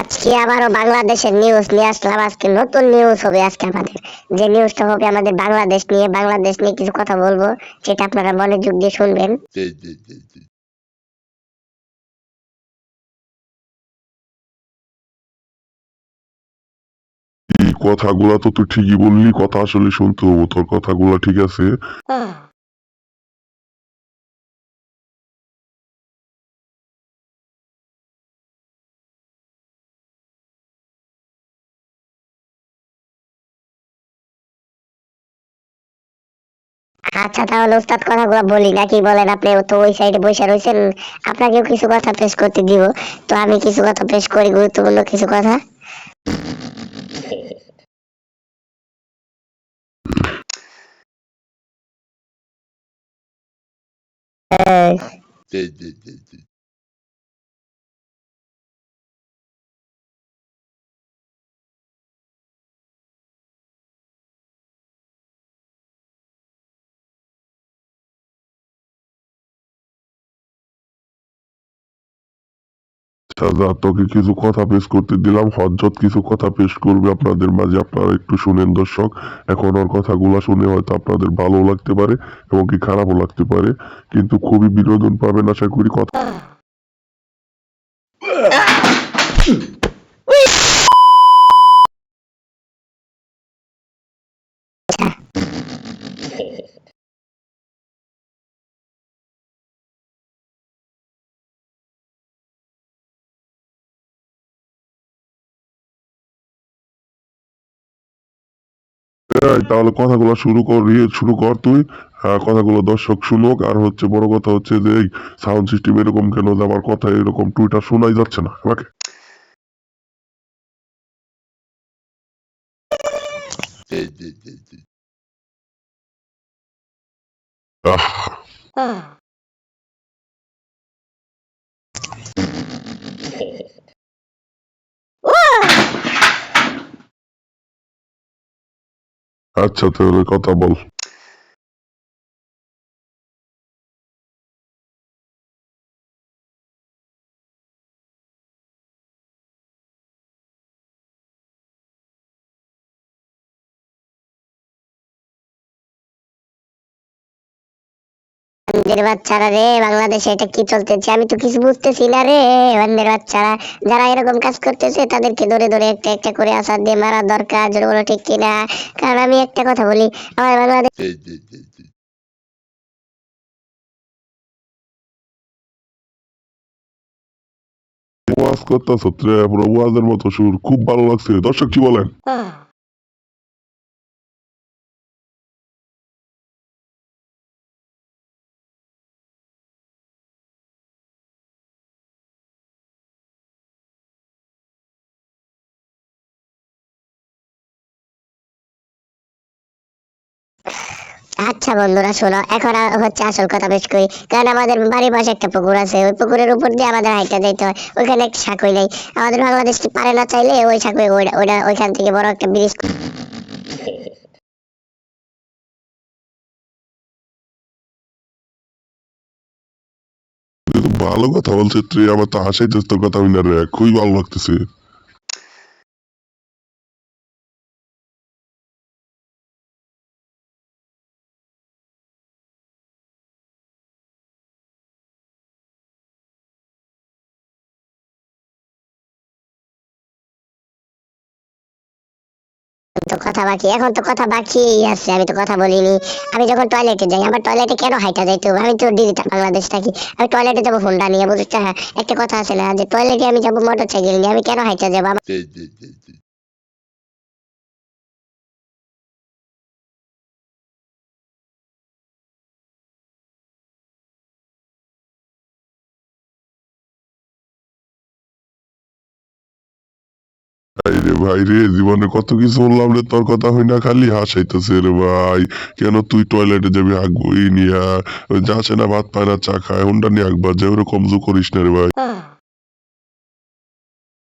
আজকে আবারও বাংলাদেশের নিউজ নিয়ে আসলাম। আজকে নতুন নিউজ হবে। আজকে আমাদের যে নিউজটা হবে আমাদের বাংলাদেশ নিয়ে কিছু কথা বলবো, সেটা আপনারা মনোযোগ দিয়ে শুনবেন। এই কথাগুলা তো তুই ঠিকই বললি, কথা আসলে শুনতে হবো, তোর কথাগুলা ঠিক আছে। আচ্ছা, তাহলে উস্তাদ কথাগুলো বলি নাকি বলেন? আপনি তো ওই সাইডে বসে রয়েছেন, আপনাকেও কিছু কথা পেশ করতে দিব। তো আমি কিছু কথা পেশ করি, গুরুত্বপূর্ণ কিছু কথা। যা তোকে কিছু কথা পেশ করতে দিলাম, হযরত কিছু কথা পেশ করবে আপনাদের মাঝে, আপনারা একটু শুনেন দর্শক। এখন ওর কথাগুলা শুনে হয়তো আপনাদের ভালো লাগতে পারে এবং কি খারাপও লাগতে পারে, কিন্তু খুবই বিনোদন পাবেন আশা করি। কথা তাহলে কথাগুলো শুরু কর তুই। কথাগুলো দর্শক শুনুক। আর হচ্ছে বড় কথা হচ্ছে যে এই সাউন্ড সিস্টেম এরকম কেন যে আমার কথা এরকম টুইটা শোনাই যাচ্ছে না আমাকে। আহ, আচ্ছা তাহলে কথা বল। বান্দের বাচ্চারা রে, বাংলাদেশে এটা কি চলতেছে আমি তো কিছু বুঝতেছি না রে। বান্দের বাচ্চারা যারা এরকম কাজ করতেছে তাদেরকে ধরে ধরে একটা একটা করে আসার দিয়ে মারা দরকার, যেটা বলো ঠিক কিনা? কারণ আমি একটা কথা বলি, আমার বাংলাদেশ ওয়াজ করতেছ পুরো ওয়াজের মতো সুর, খুব ভালো লাগছে। দর্শক কি বলেন? আচ্ছা বন্ধুরা শোনো, এখন হচ্ছে আসল কথা বেশ করি। কারণ আমাদের বাড়ির পাশে একটা পুকুর আছে, ওই পুকুরের উপর দিয়ে আমাদের হাইটা যাইতে হয়। ওইখানে একটা সাঁকোই নেই। আমাদের বাংলাদেশ পারে না চাইলে ওই সাঁকোই ওইখান থেকে বড় একটা ব্রিজ। কিন্তু ভালো কথা বলছে তুই, আমার তো হাসাইতেছ তোর কথা শুনে রে, খুবই ভালো লাগতেছে। তো কথা বাকি, এখন তো কথা বাকি আছে, আমি তো কথা বলিনি। আমি যখন টয়লেটে যাই, আমার টয়লেটে কেন হাইটা যাইতে হবে? আমি তো ডিজিটাল বাংলাদেশ থাকি। আমি টয়লেটে যাবো ফোনটা নিয়ে, বুঝতে? হ্যাঁ, একটা কথা আছে না যে টয়লেটে আমি যাবো মোটর সাইকেল নিয়ে, আমি কেন হাইটা যাবো? ভাই রে, জীবনে কত কিছু বললাম রে, তোর কথা হই না খালি হাসাইতেছে রে ভাই। কেন তুই টয়লেটে যাবি হাগবো এই নিয়া? ওই যাচ্ছে না ভাত পায় না চা খায়, হুন্ডা নিয়ে হাগবা যে, ওরকম জু করিস না রে ভাই।